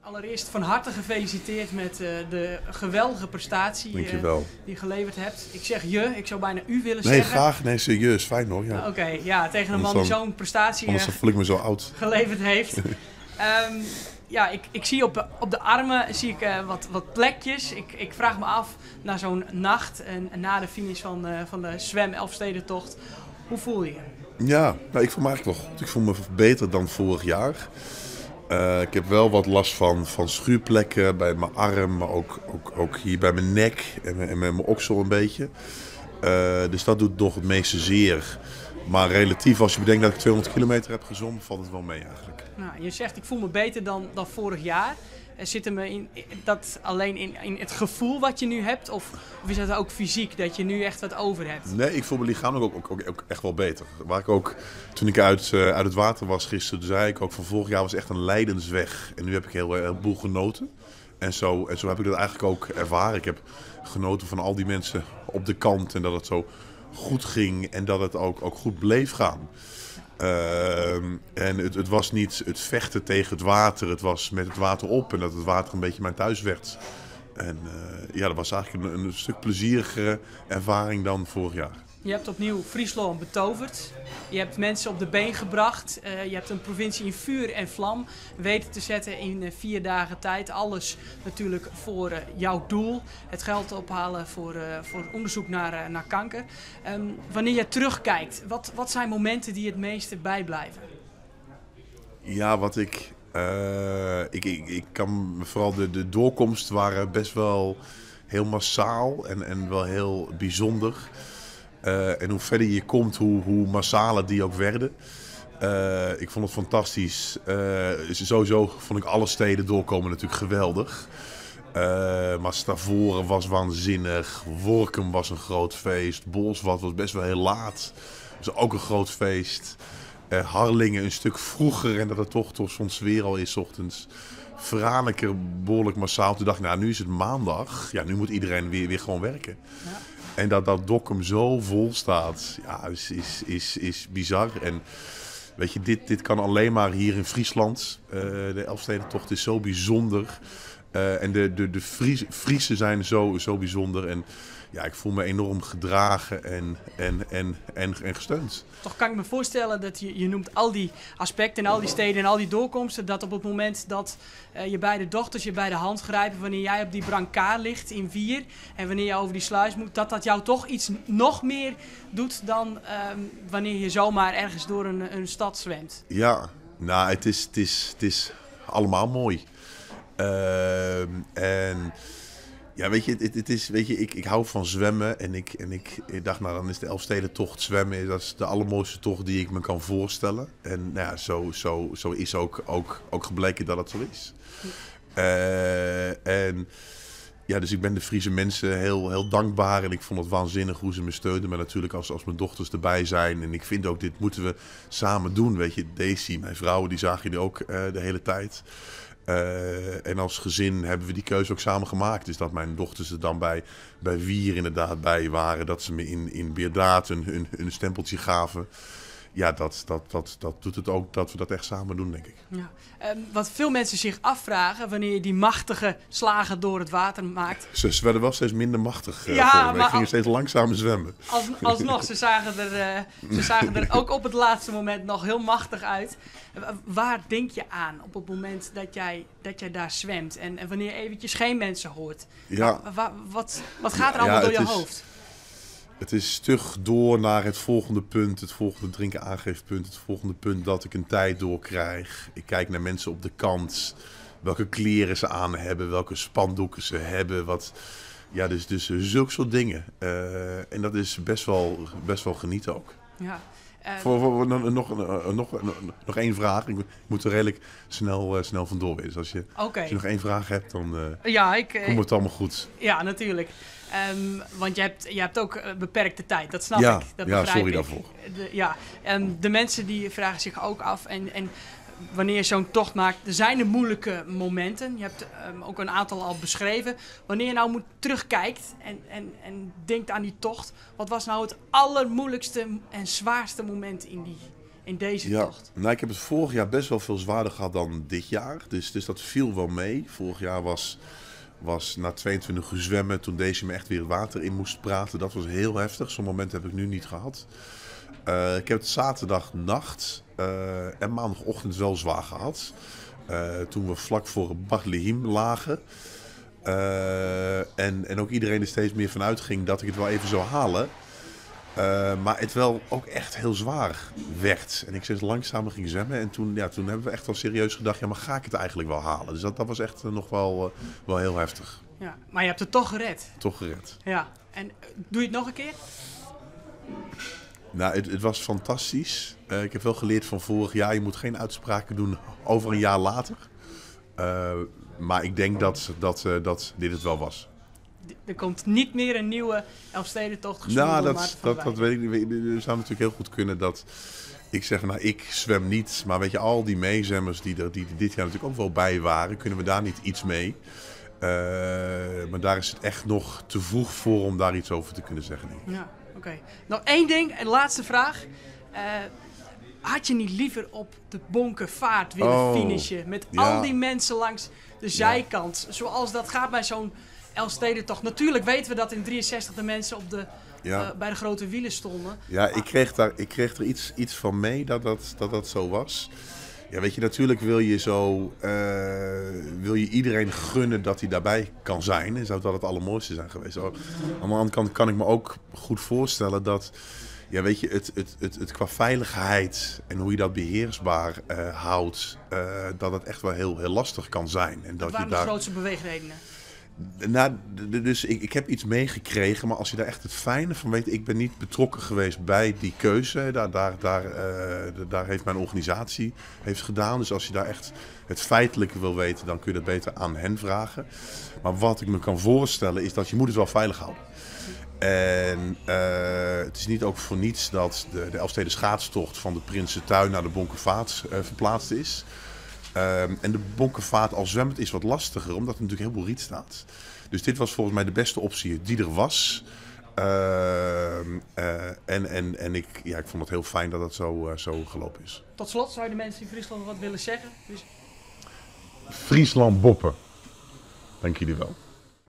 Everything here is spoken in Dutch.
Allereerst van harte gefeliciteerd met de geweldige prestatie die je geleverd hebt. Ik zeg ik zou bijna u willen zeggen. Nee, graag. Nee, serieus. Fijn hoor. Ja. Oké, ja, tegen een man die zo'n prestatie anders voel ik me zo oud. Geleverd heeft. Ik zie op de armen zie ik, wat plekjes. Ik vraag me af, na zo'n nacht en na de finish van de zwem Elfstedentocht, hoe voel je je? Ja, nou, ik voel me eigenlijk wel goed. Ik voel me beter dan vorig jaar. Ik heb wel wat last van schuurplekken bij mijn arm, maar ook hier bij mijn nek en met mijn oksel een beetje. Dus dat doet nog het meeste zeer. Maar relatief, als je bedenkt dat ik 200 kilometer heb gezwommen, valt het wel mee eigenlijk. Nou, je zegt ik voel me beter dan vorig jaar. Zit hem dat alleen in het gevoel wat je nu hebt? Of is dat ook fysiek, dat je nu echt wat over hebt? Nee, ik voel me lichamelijk ook echt wel beter. Waar ik ook, toen ik uit het water was gisteren, zei ik ook van vorig jaar was echt een lijdensweg. En nu heb ik heel boel genoten. En zo heb ik dat eigenlijk ook ervaren. Ik heb genoten van al die mensen op de kant en dat het zo goed ging en dat het ook goed bleef gaan. En het was niet het vechten tegen het water, het was met het water op en dat het water een beetje mijn thuis werd. En dat was eigenlijk een stuk plezierigere ervaring dan vorig jaar. Je hebt opnieuw Friesland betoverd. Je hebt mensen op de been gebracht. Je hebt een provincie in vuur en vlam weten te zetten in 4 dagen tijd. Alles natuurlijk voor jouw doel. Het geld ophalen voor onderzoek naar kanker. Wanneer je terugkijkt, wat zijn momenten die het meeste bijblijven? Ja, wat ik kan vooral de doorkomst waren best wel heel massaal en wel heel bijzonder. En hoe verder je komt, hoe massaler die ook werden. Ik vond het fantastisch. Sowieso vond ik alle steden doorkomen natuurlijk geweldig. Maar Stavoren was waanzinnig. Workum was een groot feest. Bolsward was best wel heel laat. Dat was ook een groot feest. Harlingen een stuk vroeger en dat het toch soms weer al is 's ochtends. Franeker behoorlijk massaal. Toen dacht ik, nou nu is het maandag. Ja, nu moet iedereen weer gewoon werken. Ja. En dat Dokkum zo vol staat, ja, is bizar. En weet je, dit kan alleen maar hier in Friesland. De Elfstedentocht is zo bijzonder. En de Friesen zijn zo bijzonder. En ja, ik voel me enorm gedragen en gesteund. Toch kan ik me voorstellen dat je noemt al die aspecten en al die steden en al die doorkomsten, dat op het moment dat je beide dochters je bij de hand grijpen, wanneer jij op die brancard ligt in Vier en wanneer je over die sluis moet, dat jou toch iets nog meer doet dan wanneer je zomaar ergens door een stad zwemt. Ja, nou het is allemaal mooi. En ja, weet je, ik hou van zwemmen en ik dacht, nou dan is de Elfstedentocht zwemmen, dat is de allermooiste tocht die ik me kan voorstellen. En nou ja, zo is ook gebleken dat het zo is. En ja, dus ik ben de Friese mensen heel dankbaar en ik vond het waanzinnig hoe ze me steunen. Maar natuurlijk als mijn dochters erbij zijn en ik vind ook, dit moeten we samen doen. Weet je, Daisy, mijn vrouw, die zagen jullie ook de hele tijd. En als gezin hebben we die keuze ook samen gemaakt. Dus dat mijn dochters er dan bij Wier inderdaad bij waren. Dat ze me in Beerdaad hun stempeltje gaven. Ja, dat doet het ook dat we dat echt samen doen, denk ik. Ja. Wat veel mensen zich afvragen wanneer je die machtige slagen door het water maakt. Ze werden wel steeds minder machtig. Ja, maar gingen steeds langzamer zwemmen. Alsnog, ze zagen er ook op het laatste moment nog heel machtig uit. Waar denk je aan op het moment dat jij daar zwemt? En wanneer je eventjes geen mensen hoort? Ja. Wat gaat er allemaal door je hoofd? Het is stug door naar het volgende punt, het volgende drinken aangeefpunt, het volgende punt dat ik een tijd doorkrijg. Ik kijk naar mensen op de kant, welke kleren ze aan hebben, welke spandoeken ze hebben, dus zulke soort dingen. En dat is best wel genieten ook. Ja. Nog één vraag. Ik moet er redelijk snel vandoor wezen. Als je nog één vraag hebt, dan komt het allemaal goed. Ja, natuurlijk. Want je hebt ook beperkte tijd, dat snap ik. Dat begrijp sorry ik. daarvoor. De mensen die vragen zich ook af en wanneer je zo'n tocht maakt, er zijn moeilijke momenten. Je hebt ook een aantal al beschreven. Wanneer je nou terugkijkt en denkt aan die tocht, wat was nou het allermoeilijkste en zwaarste moment in in deze Ja, tocht? nou, ik heb het vorig jaar best wel veel zwaarder gehad dan dit jaar. Dus dat viel wel mee. Vorig jaar was na 22 uur zwemmen, toen deze me echt weer het water in moest praten. Dat was heel heftig. Zo'n moment heb ik nu niet gehad. Ik heb het zaterdagnacht en maandagochtend wel zwaar gehad. Toen we vlak voor Barlehim lagen. En ook iedereen er steeds meer van uitging dat ik het wel even zou halen. Maar het wel ook echt heel zwaar werd. En ik steeds langzamer ging zwemmen. En toen hebben we echt wel serieus gedacht, ja, maar ga ik het eigenlijk wel halen? Dus dat was echt nog wel heel heftig. Ja, maar je hebt het toch gered. Toch gered. Ja, en doe je het nog een keer? Nou, het was fantastisch. Ik heb wel geleerd van vorig jaar, je moet geen uitspraken doen over een jaar later. Maar ik denk dat dit het wel was. Er komt niet meer een nieuwe Elfstedentocht gezongen door Maarten van der dat weet ik niet. Het zou natuurlijk heel goed kunnen dat ik zeg, nou, ik zwem niet. Maar weet je, al die meezwemmers die dit jaar natuurlijk ook wel bij waren, kunnen we daar niet iets mee? Maar daar is het echt nog te vroeg voor om daar iets over te kunnen zeggen. Denk ik. Ja, oké. Nog één ding, een laatste vraag. Had je niet liever op de Bonkenvaart willen finishen? Met al die mensen langs de zijkant. Zoals dat gaat bij zo'n Elfstedentocht. Natuurlijk weten we dat in 63 de mensen op bij de grote wielen stonden. Ja, ik kreeg er iets van mee dat zo was. Ja, weet je, natuurlijk wil je iedereen gunnen dat hij daarbij kan zijn. En zou dat het allermooiste zijn geweest. Aan de andere kant kan ik me ook goed voorstellen dat, ja, weet je, het qua veiligheid en hoe je dat beheersbaar houdt, dat het echt wel heel, heel lastig kan zijn. En dat waren de grootste beweegredenen. Nou, dus ik heb iets meegekregen, maar als je daar echt het fijne van weet, ik ben niet betrokken geweest bij die keuze. Daar heeft mijn organisatie gedaan. Dus als je daar echt het feitelijke wil weten, dan kun je dat beter aan hen vragen. Maar wat ik me kan voorstellen is dat je moet het wel veilig houden. En het is niet ook voor niets dat de Elfsteden schaatstocht van de Prinsentuin naar de Bonkenvaart verplaatst is. En de Bonkenvaart als zwemmend is wat lastiger, omdat er natuurlijk heel veel riet staat. Dus dit was volgens mij de beste optie die er was. Ik vond het heel fijn dat het zo gelopen is. Tot slot, zou je de mensen in Friesland wat willen zeggen? Friesland boppen. Dank jullie wel.